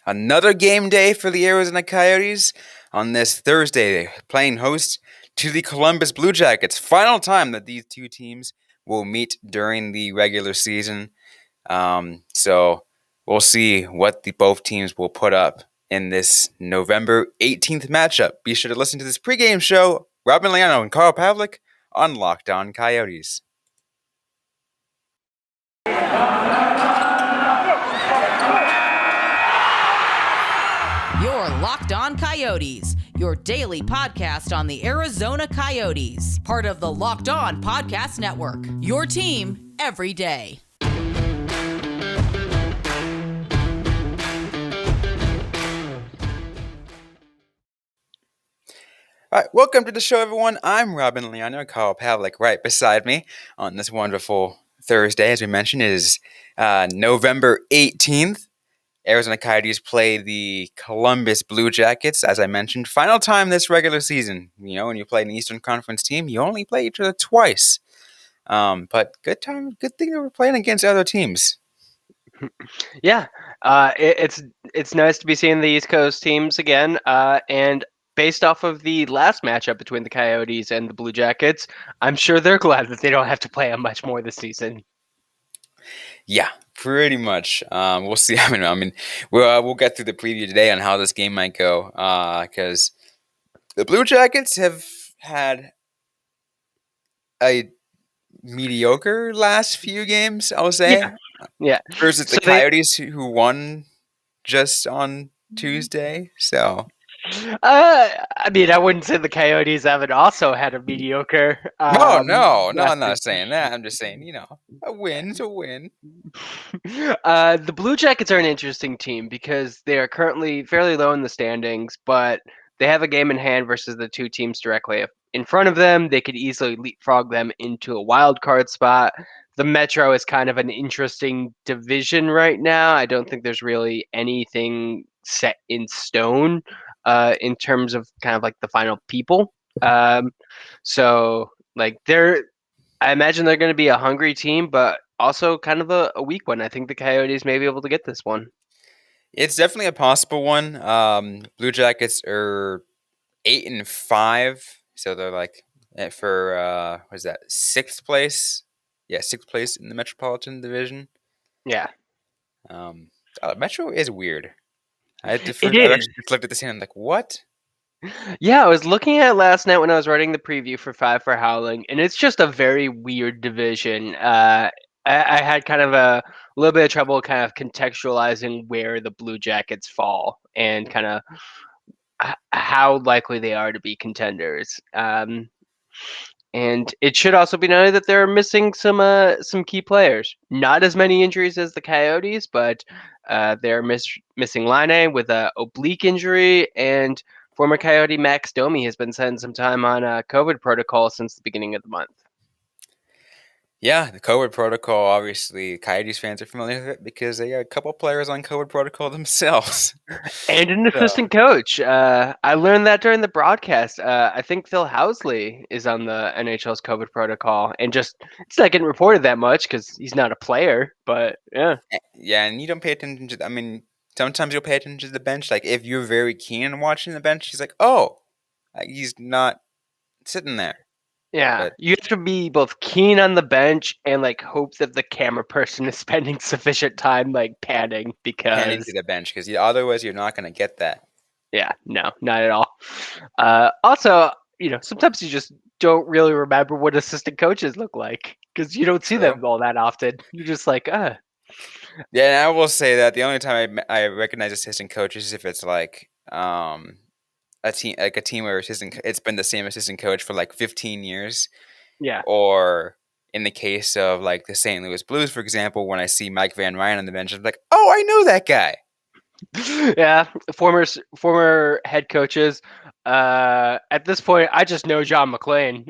Another game day for the Arizona Coyotes on this Thursday, playing host to the Columbus Blue Jackets. Final time that these two teams will meet during the regular season. So we'll see what both teams will put up in this November 18th matchup. Be sure to listen to this pregame show. Robyn, Leaño, and Pavlock on Locked On Coyotes. You're Locked On Coyotes, your daily podcast on the Arizona Coyotes, part of the Locked On Podcast Network, your team every day. All right, welcome to the show, everyone. I'm Robyn, Leaño, Carl Pavlock right beside me on this wonderful Thursday. As we mentioned, it is November 18th. Arizona Coyotes play the Columbus Blue Jackets, as I mentioned. Final time this regular season. You know, when you play an Eastern Conference team, you only play each other twice. But good thing that we're playing against other teams. Yeah, it's nice to be seeing the East Coast teams again. And based off of the last matchup between the Coyotes and the Blue Jackets, I'm sure they're glad that they don't have to play them much more this season. Yeah, pretty much. We'll see. I mean, we'll get through the preview today on how this game might go. Because the Blue Jackets have had a mediocre last few games, I'll say. Yeah. Versus the Coyotes, who won just on Tuesday. So, I mean, I wouldn't say the Coyotes haven't also had a mediocre. No, I'm not saying that. I'm just saying, a win's a win. The Blue Jackets are an interesting team because they are currently fairly low in the standings, but they have a game in hand versus the two teams directly in front of them. They could easily leapfrog them into a wild card spot. The Metro is kind of an interesting division right now. I don't think there's really anything set in stone in terms of kind of like the final people. So like I imagine they're going to be a hungry team, but also kind of a weak one. I think the Coyotes may be able to get this one. It's definitely a possible one. Blue Jackets are 8-5, so they're like for what is that, sixth place? Yeah, sixth place in the Metropolitan Division. Yeah. Metro is weird. I've It is. actually just looked at this and I'm like, what? Yeah, I was looking at it last night when I was writing the preview for Five for Howling, and it's just a very weird division. I had kind of a little bit of trouble kind of contextualizing where the Blue Jackets fall and kind of how likely they are to be contenders. And it should also be noted that they're missing some key players. Not as many injuries as the Coyotes, but they're missing Leaño with an oblique injury, and former Coyote Max Domi has been spending some time on a COVID protocol since the beginning of the month. Yeah, the COVID protocol, obviously, Coyotes fans are familiar with it because they got a couple players on COVID protocol themselves. And an assistant coach. I learned that during the broadcast. I think Phil Housley is on the NHL's COVID protocol, and it's not getting reported that much because he's not a player, but yeah. Yeah, and you don't pay attention to, I mean, sometimes you'll pay attention to the bench. Like, if you're very keen on watching the bench, he's like, oh, he's not sitting there. Yeah, But you have to be both keen on the bench and like hope that the camera person is spending sufficient time like panning panning to the bench because otherwise you're not going to get that. Yeah, no, not at all. Also, sometimes you just don't really remember what assistant coaches look like because you don't see them all that often. You're just like, Yeah, and I will say that the only time I recognize assistant coaches is if it's like a team where it's been the same assistant coach for like 15 years. Yeah. Or in the case of like the St. Louis Blues, for example, when I see Mike Van Ryn on the bench, I'm like, oh, I know that guy. Yeah, former head coaches. At this point, I just know John McClain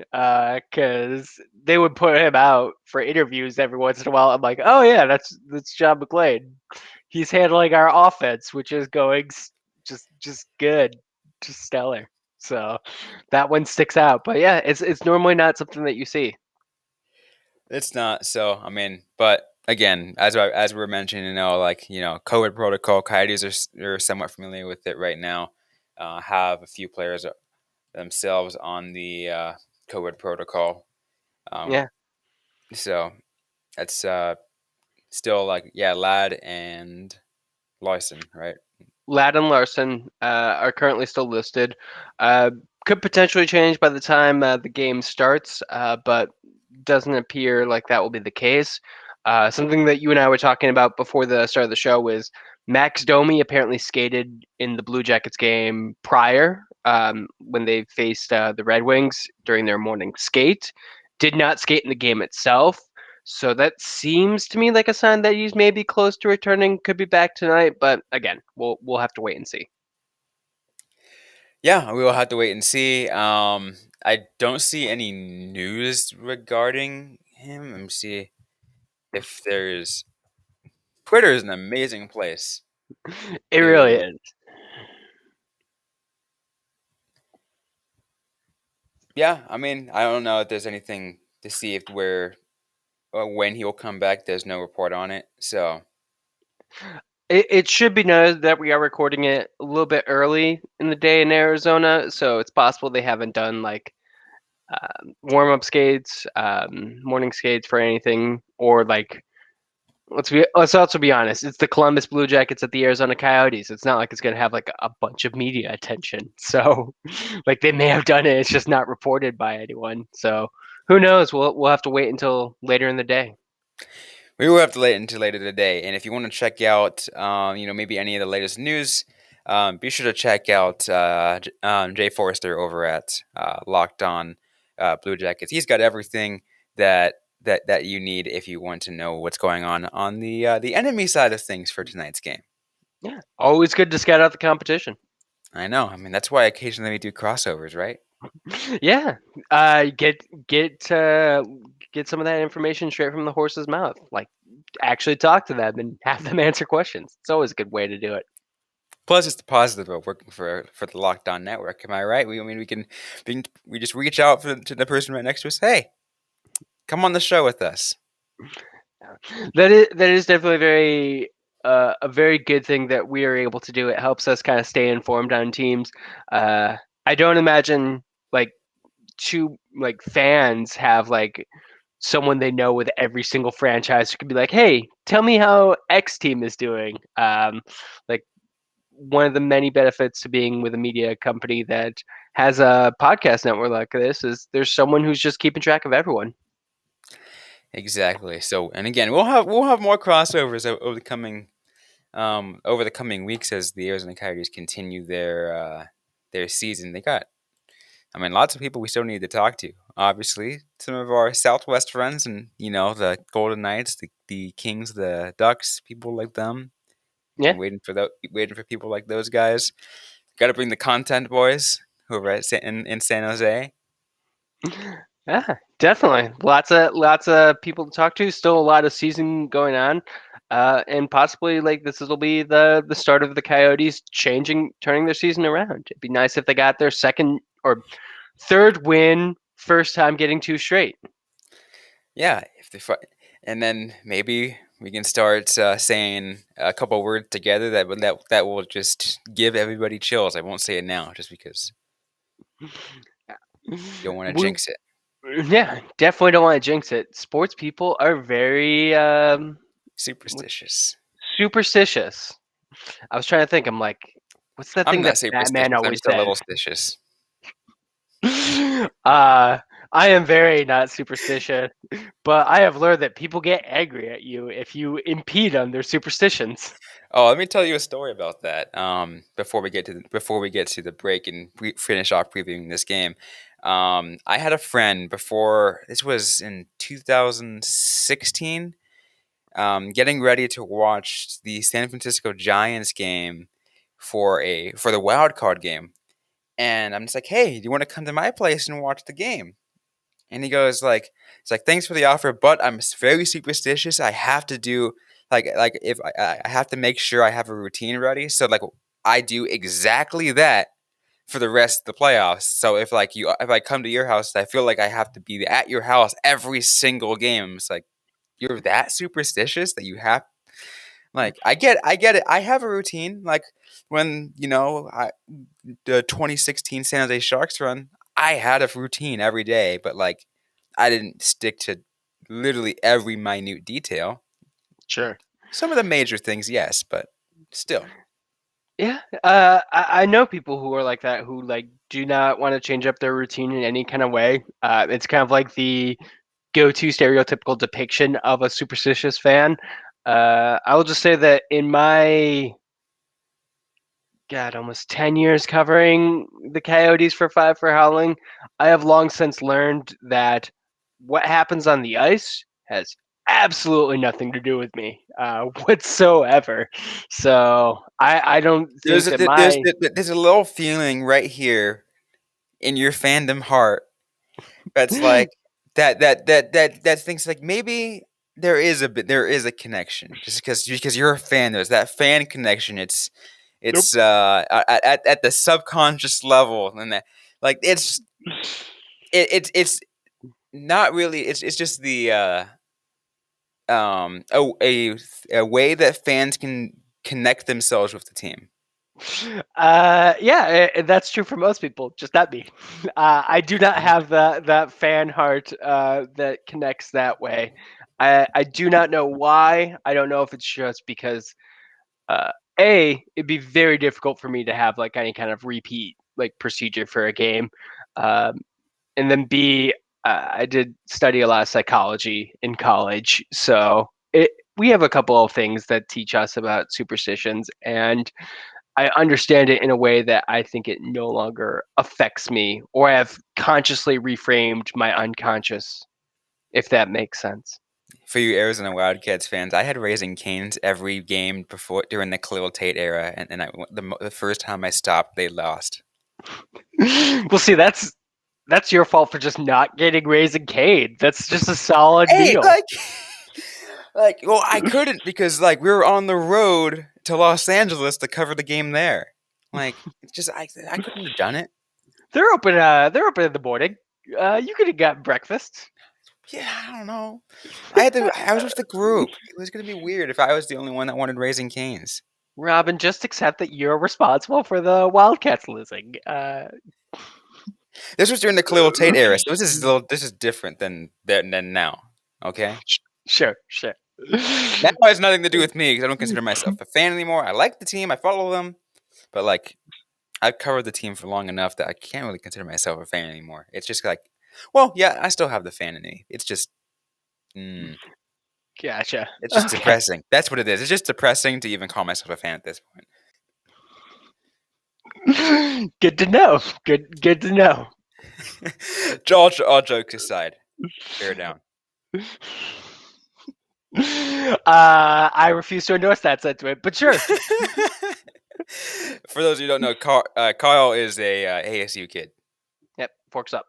because they would put him out for interviews every once in a while. I'm like, oh yeah, that's John McClain. He's handling our offense, which is going just good, just stellar. So that one sticks out. But yeah, it's normally not something that you see. It's not. So I mean, but again, as we were mentioning, COVID protocol. Coyotes are somewhat familiar with it right now. Have a few players themselves on the COVID protocol. Um, Yeah. so that's still Ladd and Larson, right? Ladd and Larson are currently still listed. Uh, could potentially change by the time the game starts, but doesn't appear like that will be the case. Something that you and I were talking about before the start of the show was Max Domi apparently skated in the Blue Jackets game prior when they faced the Red Wings during their morning skate. Did not skate in the game itself. So that seems to me like a sign that he's maybe close to returning, could be back tonight, but again, we'll have to wait and see. Yeah, we will have to wait and see. I don't see any news regarding him. Let me see if there's. Twitter is an amazing place It really to. is. Yeah, I mean, I don't know if there's anything to see if where or when he will come back. There's no report on it, so It should be noted that we are recording it a little bit early in the day in Arizona, so it's possible they haven't done like warm up skates, morning skates for anything, or like let's also be honest. It's the Columbus Blue Jackets at the Arizona Coyotes. It's not like it's gonna have like a bunch of media attention. So, like they may have done it. It's just not reported by anyone. So who knows? We'll have to wait until later in the day. we will have to wait until later today. And if you want to check out, maybe any of the latest news, be sure to check out Jay Forrester over at Locked On Blue Jackets. He's got everything that you need if you want to know what's going on the enemy side of things for tonight's game. Yeah, always good to scout out the competition. I know. I mean, that's why occasionally we do crossovers, right? Yeah, get get some of that information straight from the horse's mouth. Like actually talk to them and have them answer questions. It's always a good way to do it. Plus, it's the positive of working for the Locked On Network. Am I right? I mean, we just reach out to the person right next to us. Hey, come on the show with us. That is definitely a very good thing that we are able to do. It helps us kind of stay informed on teams. Uh, I don't imagine like two like fans have like someone they know with every single franchise who could be like, "Hey, tell me how X team is doing." Like one of the many benefits to being with a media company that has a podcast network like this is there's someone who's just keeping track of everyone. Exactly. So, and again, we'll have more crossovers over the coming weeks as the Arizona Coyotes continue their season. I mean, lots of people we still need to talk to. Obviously, some of our Southwest friends, and the Golden Knights, the Kings, the Ducks, people like them. Yeah. Been waiting for people like those guys. Got to bring the content boys who are in San Jose. Yeah, definitely. Lots of people to talk to. Still a lot of season going on, and possibly like this will be the start of the Coyotes turning their season around. It'd be nice if they got their second or third win, first time getting two straight. Yeah, and then maybe we can start saying a couple words together that will just give everybody chills. I won't say it now, just because you don't want to We, jinx it. yeah, definitely don't want to jinx it. Sports people are very Superstitious. superstitious. I was trying to think. I'm like, what's that I'm thing not that Batman superstitious. I'm always just a says? little stitious. I am very not superstitious, but I have learned that people get angry at you if you impede on their superstitions. Oh, let me tell you a story about that. Before we get to the break and finish off previewing this game, I had a friend before. This was in 2016. Getting ready to watch the San Francisco Giants game for the wild card game, and I'm just like, hey, do you want to come to my place and watch the game? And he goes like, it's like, thanks for the offer, but I'm very superstitious. I have to do like if I have to make sure I have a routine ready. So like I do exactly that for the rest of the playoffs. So if I come to your house, I feel like I have to be at your house every single game. It's like you're that superstitious that you have. Like, I get it. I have a routine. Like when the 2016 San Jose Sharks run, I had a routine every day, but like I didn't stick to literally every minute detail. Sure. Some of the major things, yes, but still. Yeah, I know people who are like that who like do not want to change up their routine in any kind of way. It's kind of like the go-to stereotypical depiction of a superstitious fan. I will just say that in my God, almost 10 years covering the Coyotes for Five for Howling, I have long since learned that what happens on the ice has absolutely nothing to do with me whatsoever. So I don't think that my There's a little feeling right here in your fandom heart that's like that thinks like maybe there is a connection just because you're a fan. There's that fan connection. nope. It's at the subconscious level, and that like it's not really. It's just the a way that fans can connect themselves with the team. Yeah, that's true for most people, just not me. I do not have that fan heart that connects that way. I do not know why. I don't know if it's just because uh, it'd be very difficult for me to have like any kind of repeat like procedure for a game, um, and then B, I did study a lot of psychology in college, so we have a couple of things that teach us about superstitions, and I understand it in a way that I think it no longer affects me, or I have consciously reframed my unconscious, if that makes sense. For you Arizona Wildcats fans, I had Raising Cane's every game before during the Khalil Tate era, and the first time I stopped, they lost. Well, see, that's your fault for just not getting Raising Cane. That's just a solid Hey, meal. well, I couldn't because like we were on the road to Los Angeles to cover the game there. Like, it's just I couldn't have done it. They're open. They're open in the morning. You could have got breakfast. Yeah, I don't know. I was with the group. It was gonna be weird if I was the only one that wanted Raising Cane's. Robyn, just accept that you're responsible for the Wildcats losing. This was during the Khalil Tate era, so this is different than now. Okay. Sure, sure. Now it has nothing to do with me because I don't consider myself a fan anymore. I like the team, I follow them, but like I've covered the team for long enough that I can't really consider myself a fan anymore. It's just like, well, yeah, I still have the fan in me. It's just, Gotcha. it's just Okay. depressing. That's what it is. It's just depressing to even call myself a fan at this point. Good to know. Good to know. all jokes aside, bear down. I refuse to endorse that sentiment, but sure. For those who don't know, Kyle is a ASU kid. Yep, forks up.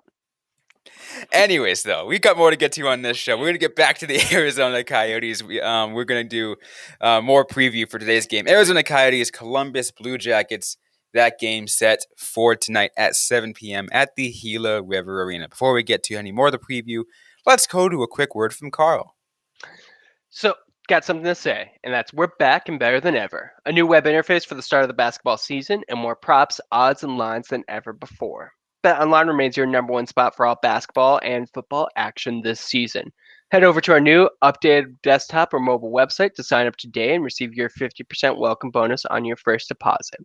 Anyways, though, we got more to get to on this show. We're gonna get back to the Arizona Coyotes. We're gonna do more preview for today's game. Arizona Coyotes, Columbus Blue Jackets. That game set for tonight at 7 p.m. at the Gila River Arena. Before we get to any more of the preview, let's go to a quick word from Carl. So, got something to say, and that's we're back and better than ever. A new web interface for the start of the basketball season, and more props, odds, and lines than ever before. BetOnline remains your number one spot for all basketball and football action this season. Head over to our new updated desktop or mobile website to sign up today and receive your 50% welcome bonus on your first deposit.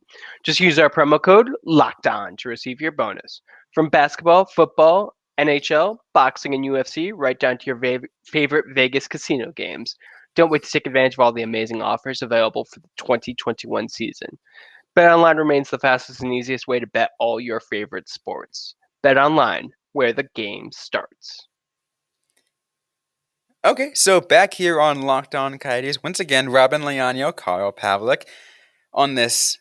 Just use our promo code LOCKEDON to receive your bonus. From basketball, football, NHL, boxing, and UFC, right down to your favorite Vegas casino games. Don't wait to take advantage of all the amazing offers available for the 2021 season. BetOnline remains the fastest and easiest way to bet all your favorite sports. BetOnline, where the game starts. Okay, so back here on Locked On Coyotes, once again, Robyn, Leaño, Carl, Pavlock on this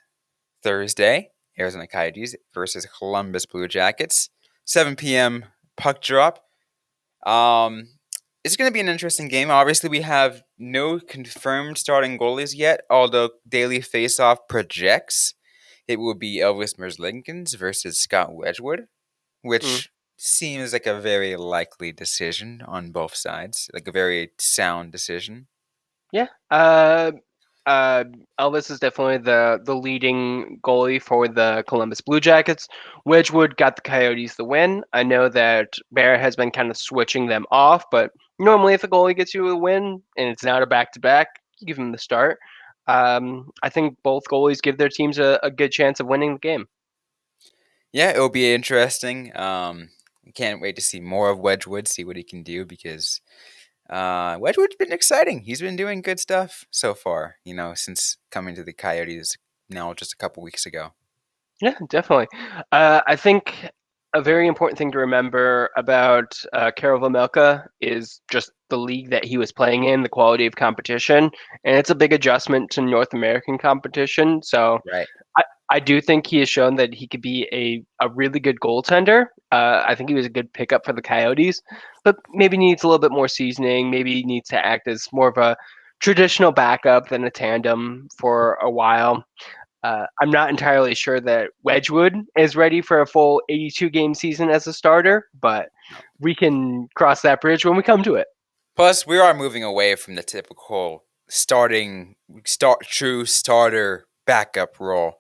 Thursday. Arizona Coyotes versus Columbus Blue Jackets. 7 p.m. puck drop. It's going to be an interesting game. Obviously, we have no confirmed starting goalies yet, although Daily Faceoff projects it will be Elvis Merzlikins versus Scott Wedgewood, which seems like a very likely decision on both sides, like a very sound decision. Yeah. Uh, Elvis is definitely the leading goalie for the Columbus Blue Jackets. Wedgewood got the Coyotes the win. I know that Barrett has been kind of switching them off, but normally if a goalie gets you a win and it's not a back-to-back, you give him the start. I think both goalies give their teams a good chance of winning the game. Yeah, it'll be interesting. Can't wait to see more of Wedgewood, see what he can do because Wedgewood's been exciting. He's been doing good stuff so far, since coming to the Coyotes now just a couple weeks ago. Yeah, definitely. I think a very important thing to remember about Karol Vejmelka is just the league that he was playing in, the quality of competition, and it's a big adjustment to North American competition. So Right. I, I do think he has shown that he could be a really good goaltender. I think he was a good pickup for the Coyotes, but maybe needs a little bit more seasoning. Maybe needs to act as more of a traditional backup than a tandem for a while. I'm not entirely sure that Wedgewood is ready for a full 82 game season as a starter, but No. we can cross that bridge when we come to it. Plus, we are moving away from the typical true starter backup role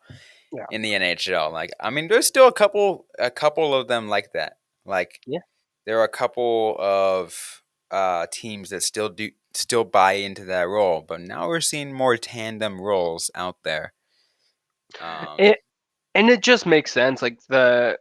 Yeah. in the NHL. Like, I mean, there's still a couple of them like that. Like, Yeah. there are a couple of teams that still buy into that role, but now we're seeing more tandem roles out there. Um, It, and it just makes sense. Like the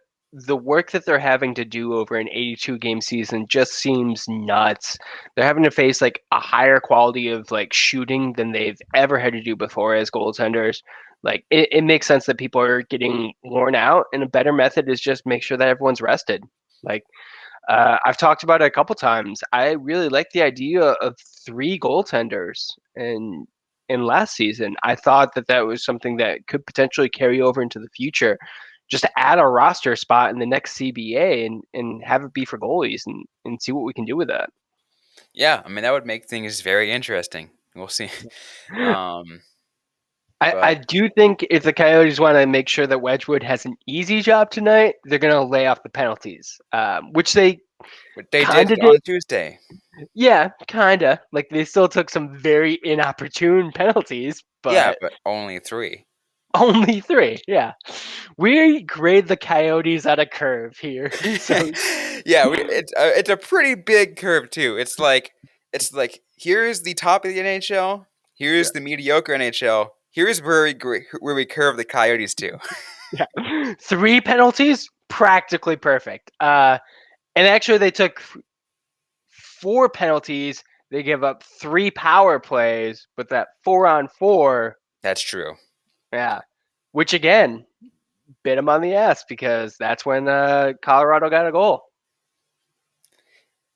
work that they're having to do over an 82 game season just seems nuts. They're having to face like a higher quality of like shooting than they've ever had to do before as goaltenders. Like it makes sense that people are getting worn out, and a better method is just make sure that everyone's rested. Like I've talked about it a couple times. I really like the idea of three goaltenders, and in last season, I thought that that was something that could potentially carry over into the future. Just add a roster spot in the next CBA and have it be for goalies and see what we can do with that. yeah, I mean that would make things very interesting. We'll see. Um, I but do think if the Coyotes want to make sure that Wedgewood has an easy job tonight, they're going to lay off the penalties, which they what they kind did of did. on Tuesday. Yeah, kinda. Like they still took some very inopportune penalties, Yeah, but but only three. only three. Yeah, we grade the Coyotes at a curve here. So Yeah, it's a pretty big curve too. It's like here's the top of the NHL, yeah, here's the mediocre NHL, here's where we curve the Coyotes to. yeah, three penalties, practically perfect. And actually they took four penalties. They give up three power plays, but that 4-on-4, That's true. yeah, which again bit them on the ass because that's when Colorado got a goal.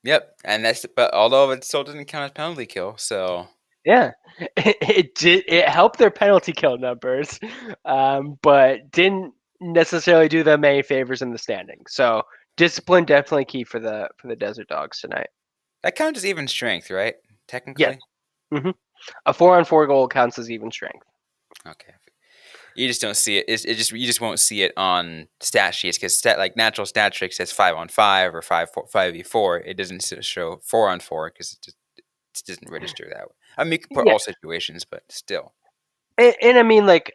Yep, and but although it still doesn't count as penalty kill, so Yeah, it did. It helped their penalty kill numbers, but didn't necessarily do them any favors in the standing. So discipline definitely key for the Desert Dogs tonight. that counts as even strength, right? Yes, Technically. a 4-on-4 goal counts as even strength. Okay. You just don't see it. You just won't see it on stat sheets because like natural stat trick says 5-on-5 or 5v4. It doesn't show 4-on-4 because it doesn't register that way. I mean, you can put Yeah, all situations, but still. and I mean like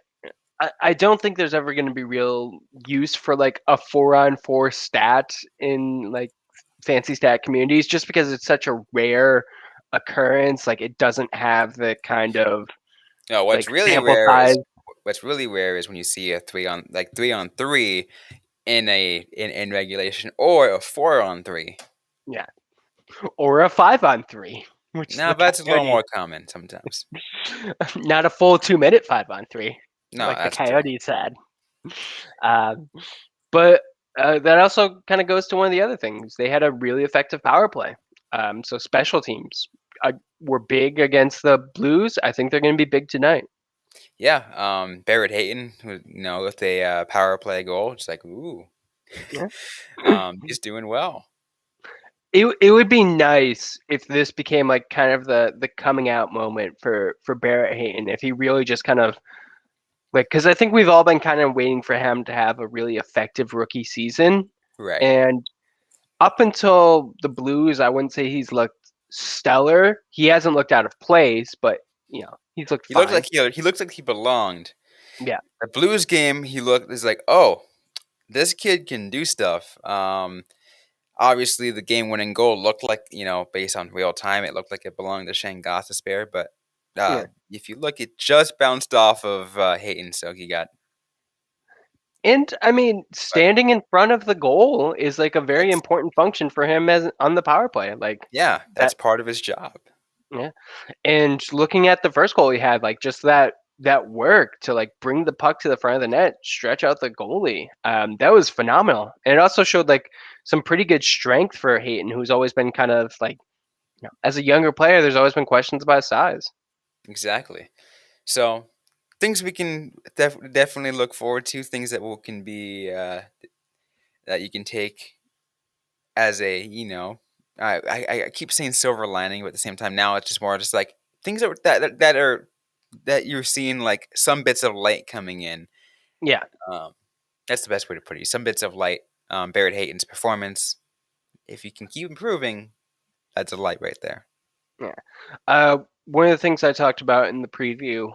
I don't think there's ever going to be real use for like a 4-on-4 stat in like fancy stat communities just because it's such a rare occurrence. Like it doesn't have the kind of No, like sample size. what's really rare is when you see a 3-on-3 in regulation or a 4-on-3. Yeah, or a 5-on-3, which No, the that's a little Coyotes, more common sometimes. not a full 2 minute 5-on-3, No, like the that's true. Coyotes had. Um, but that also kind of goes to one of the other things. They had a really effective power play. So special teams were big against the Blues. I think they're going to be big tonight. Yeah, Barrett Hayton, with a power play goal, it's like ooh, Yeah. he's doing well. It would be nice if this became like kind of the coming out moment for Barrett Hayton if he really just kind of like because I think we've all been kind of waiting for him to have a really effective rookie season, Right. and Up until the Blues, I wouldn't say he's looked stellar. He hasn't looked out of place, but he's looked He looked fine. like he looks like he belonged. Yeah, The Blues game, he looked is like, oh, this kid can do stuff. Obviously, the game-winning goal looked like, based on real time, it looked like it belonged to Shane Gostisbehere. But yeah. if you look, it just bounced off of Hayden, so he got. And I mean, But standing in front of the goal is like a very that's important function for him as on the power play. Like yeah, that's that, part of his job. yeah. And looking at the first goal he had, like just that work to like bring the puck to the front of the net, stretch out the goalie. That was phenomenal. And it also showed like some pretty good strength for Hayton, who's always been kind of like, as a younger player, there's always been questions about his size. Exactly. So things we can definitely look forward to. Things that will can be that you can take as a I keep saying silver lining, but at the same time now it's just more just like things that you're seeing like some bits of light coming in. Yeah. Um, that's the best way to put it. Some bits of light. Barrett Hayton's performance. If you can keep improving, that's a light right there. Yeah. One of the things I talked about in the preview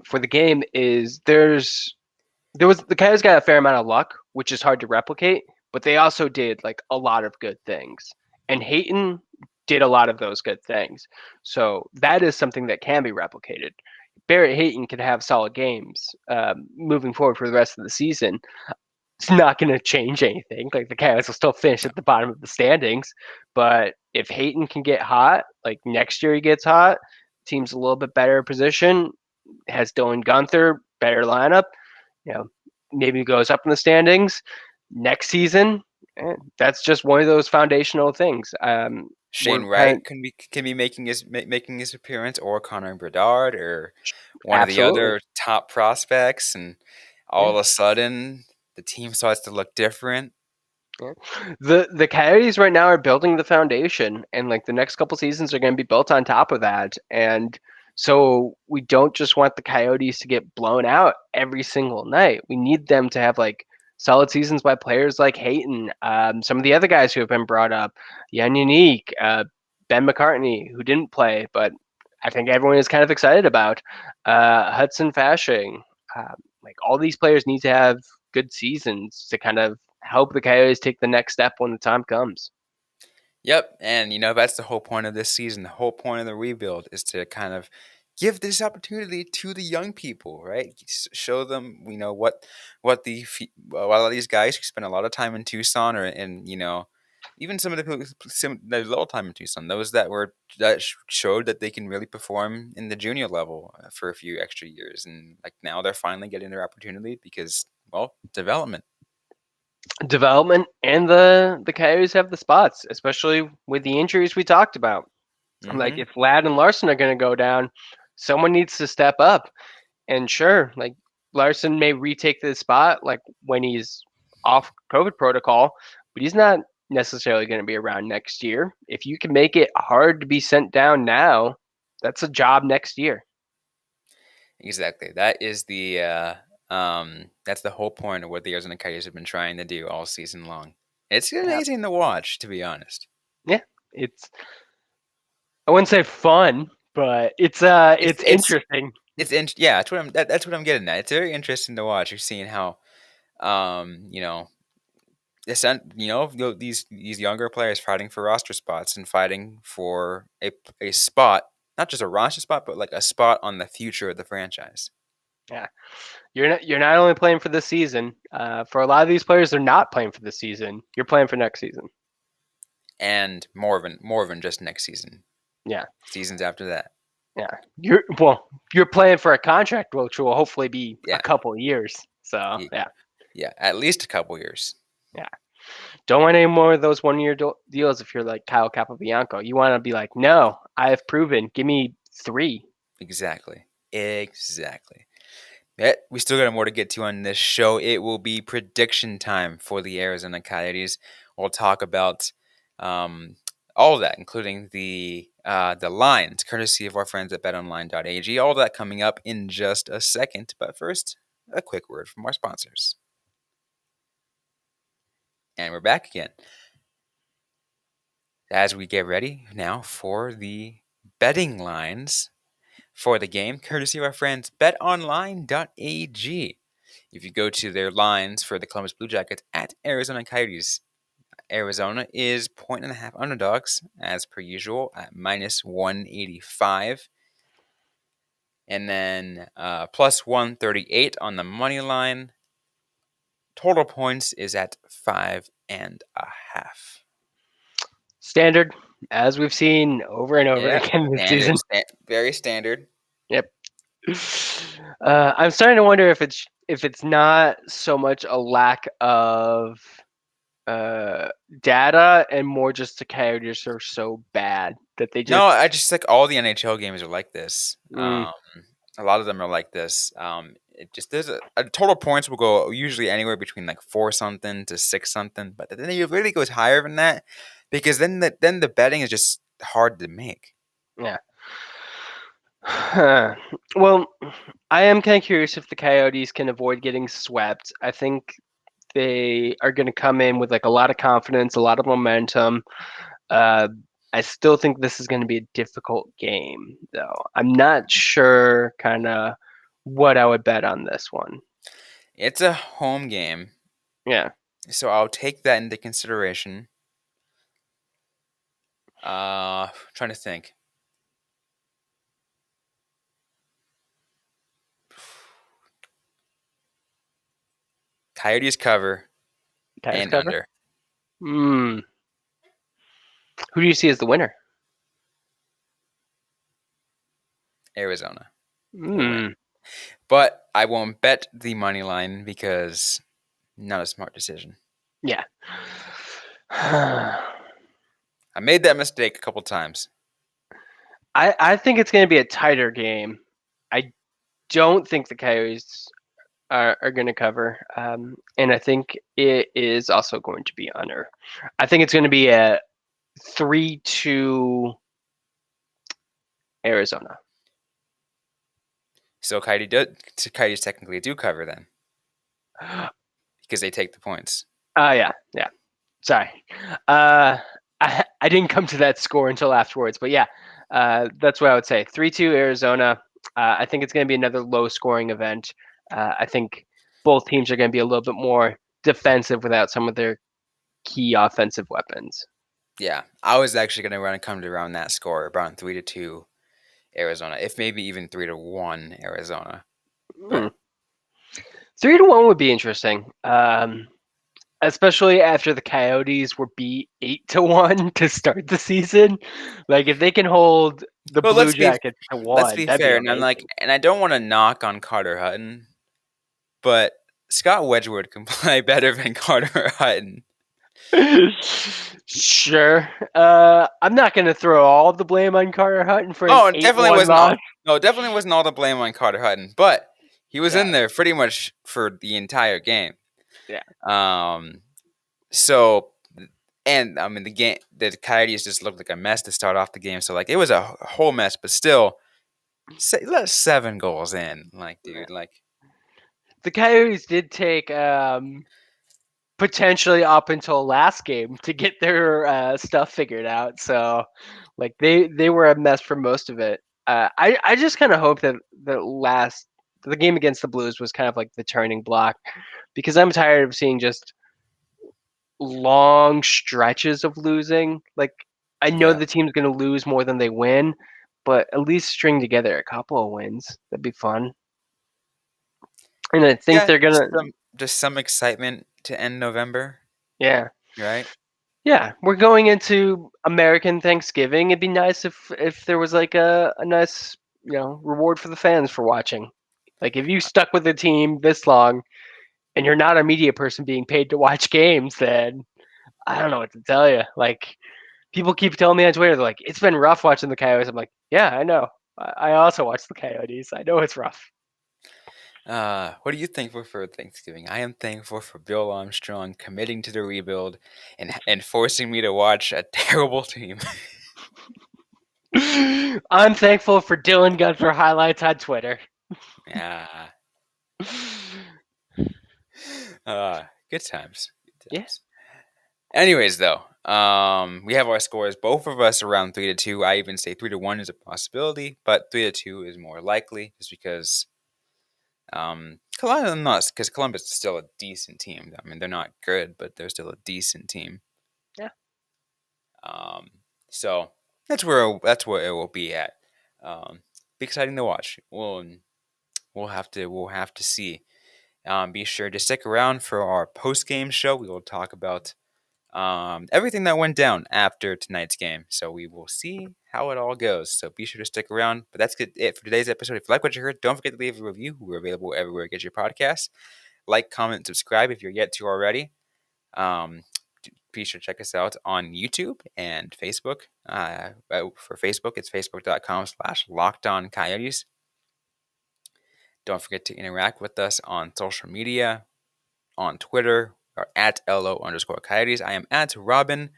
for the game is the Coyotes got a fair amount of luck, which is hard to replicate, but they also did like a lot of good things. And Hayton did a lot of those good things. So that is something that can be replicated. Barrett Hayton could have solid games moving forward for the rest of the season. It's not going to change anything. Like the Coyotes will still finish at the bottom of the standings, but if Hayton can get hot, like next year he gets hot, team's a little bit better position, has Dylan Gunther, better lineup, you know, maybe goes up in the standings next season. That's just one of those foundational things. Shane We're kind Wright can be making his appearance, or Connor Bedard, or one of the absolutely, other top prospects, and all yeah. of a sudden the team starts to look different. Yeah. The Coyotes right now are building the foundation, and like the next couple seasons are going to be built on top of that. And so we don't just want the Coyotes to get blown out every single night. We need them to have like solid seasons by players like Hayton, some of the other guys who have been brought up, Yan Unique, Ben McCartney, who didn't play, but I think everyone is kind of excited about, Hudson Fashing. Like all these players need to have good seasons to kind of help the Coyotes take the next step when the time comes. Yep, and that's the whole point of this season. The whole point of the rebuild is to kind of give this opportunity to the young people, right? Show them, a lot of these guys who spend a lot of time in Tucson, or in even some of the people there's little time in Tucson. Those that showed that they can really perform in the junior level for a few extra years, and like now they're finally getting their opportunity because development. Development and the Coyotes have the spots, especially with the injuries we talked about. Like Mm-hmm. if Ladd and Larson are going to go down, someone needs to step up. And sure, like Larson may retake the spot like when he's off COVID protocol, but he's not necessarily going to be around next year. If you can make it hard to be sent down now, that's a job next year. Exactly. That's the whole point of what the Arizona Coyotes have been trying to do all season long. It's Yeah, amazing to watch, to be honest. yeah. It's I wouldn't say fun, but It's it's it's interesting. yeah. That's what I'm getting at. It's very interesting to watch. You're seeing how, um, you know, these younger players fighting for roster spots and fighting for a spot, not just a roster spot, but like a spot on the future of the franchise. Yeah, you're not only playing for this season. For a lot of these players, they're not playing for this season. You're playing for next season. And more than just next season, Yeah, seasons after that. yeah. You're playing for a contract, which will hopefully be a Yeah. couple years. So Ye- yeah, Yeah, at least a couple years. yeah. Don't want any more of those 1 year deals if you're like Kyle Capobianco. You want to be like, no, I have proven. Give me 3. Exactly. Exactly. Yeah, we still got more to get to on this show. It will be prediction time for the Arizona Coyotes. We'll talk about all of that, including the lines, courtesy of our friends at betonline.ag. All of that coming up in just a second. But first, a quick word from our sponsors. And we're back again. as we get ready now for the betting lines for the game, courtesy of our friends betonline.ag. If you go to their lines for the Columbus Blue Jackets at Arizona Coyotes, Arizona is 1.5 underdogs, as per usual, at minus 185. And then plus 138 on the money line. Total points is at 5.5. Standard, as we've seen over and over Yeah, again this standard, season. very standard. Yep. I'm starting to wonder if it's not so much a lack of data and more just the Coyotes are so bad that they No, just. I just like all the NHL games are like this. Mm, A lot of them are like this. It just there's a total points will go usually anywhere between like 4 something to 6 something, but then it really goes higher than that because then the betting is just hard to make. yeah. Well, I am kind of curious if the Coyotes can avoid getting swept. I think they are going to come in with like a lot of confidence, a lot of momentum. Uh, I still think this is going to be a difficult game, though. I'm not sure kind of what I would bet on this one. It's a home game, Yeah. so I'll take that into consideration. Trying to think. Coyotes cover Coyotes and cover. under. Hmm. Who do you see as the winner? Arizona will win. Hmm. But I won't bet the money line because not a smart decision. Yeah. I made that mistake a couple times. I think it's going to be a tighter game. I don't think the Coyotes are going to cover, and I think it is also going to be under. I think it's going to be a 3-2 Arizona. So Coyotes technically do cover then because they take the points. Yeah. Sorry. Uh, I didn't come to that score until afterwards, but yeah, that's what I would say. 3-2 Arizona. I think it's going to be another low-scoring event. I think both teams are going to be a little bit more defensive without some of their key offensive weapons. Yeah, I was actually going to come to around that score, around 3-2 Arizona, if maybe even 3-1 Arizona. Hmm. But 3-1 would be interesting. Especially after the Coyotes were beat 8-1 to start the season. Like if they can hold the well, Blue Jackets to let's one, be that'd be fair, and I'm like, amazing. and I don't want to knock on Carter Hutton, but Scott Wedgewood can play better than Carter Hutton. Sure. I'm not gonna throw all the blame on Carter Hutton for an Oh, it definitely 8-1 wasn't all. loss. No, it definitely wasn't all the blame on Carter Hutton, but he was Yeah, in there pretty much for the entire game. yeah. Um, so, and I mean the Coyotes just looked like a mess to start off the game. So like it was a whole mess, but still, let 7 goals in, like dude, like The Coyotes did take potentially up until last game to get their stuff figured out. So, like they were a mess for most of it. I just kind of hope that the game against the Blues was kind of like the turning block because I'm tired of seeing just long stretches of losing. Like I know yeah, the team's going to lose more than they win, but at least string together a couple of wins. That'd be fun. And I think yeah, they're gonna, just some excitement to end November, yeah. right? Yeah, we're going into American Thanksgiving. It'd be nice if there was like a nice, reward for the fans for watching. Like if you stuck with the team this long and you're not a media person being paid to watch games, then I don't know what to tell you. Like people keep telling me on Twitter, they're like, "It's been rough watching the Coyotes." I'm like, "Yeah, I know. I also watch the Coyotes. I know it's rough." What are you thankful for Thanksgiving? I am thankful for Bill Armstrong committing to the rebuild and forcing me to watch a terrible team. I'm thankful for Dylan Gunther highlights on Twitter. Yeah. Good times. Good Yeah. times. Anyways, though, we have our scores. Both of us around 3-2. I even say 3-1 is a possibility, but 3-2 is more likely, just because Columbus is still a decent team. I mean, they're not good, but they're still a decent team. Yeah. So that's where it will be at. Be exciting to watch. We'll have to see. Be sure to stick around for our post game show. We will talk about everything that went down after tonight's game. So we will see how it all goes. So be sure to stick around. But that's it for today's episode. If you like what you heard, don't forget to leave a review. We're available everywhere you get your podcasts. Like, comment, subscribe if you're yet to already. Be sure to check us out on YouTube and Facebook. For Facebook, it's facebook.com/LockedOnCoyotes. Don't forget to interact with us on social media, on Twitter, or at LO_Coyotes. I am at Robyn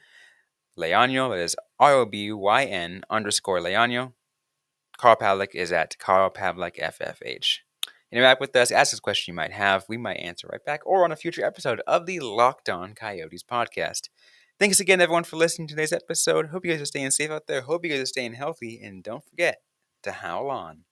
Leaño. That is ROBYN_Leaño. Carl Pavlock is at Carl Pavlock FFH. Interact with us, ask us a question you might have. We might answer right back or on a future episode of the Locked On Coyotes podcast. Thanks again, everyone, for listening to today's episode. Hope you guys are staying safe out there. Hope you guys are staying healthy. And don't forget to howl on.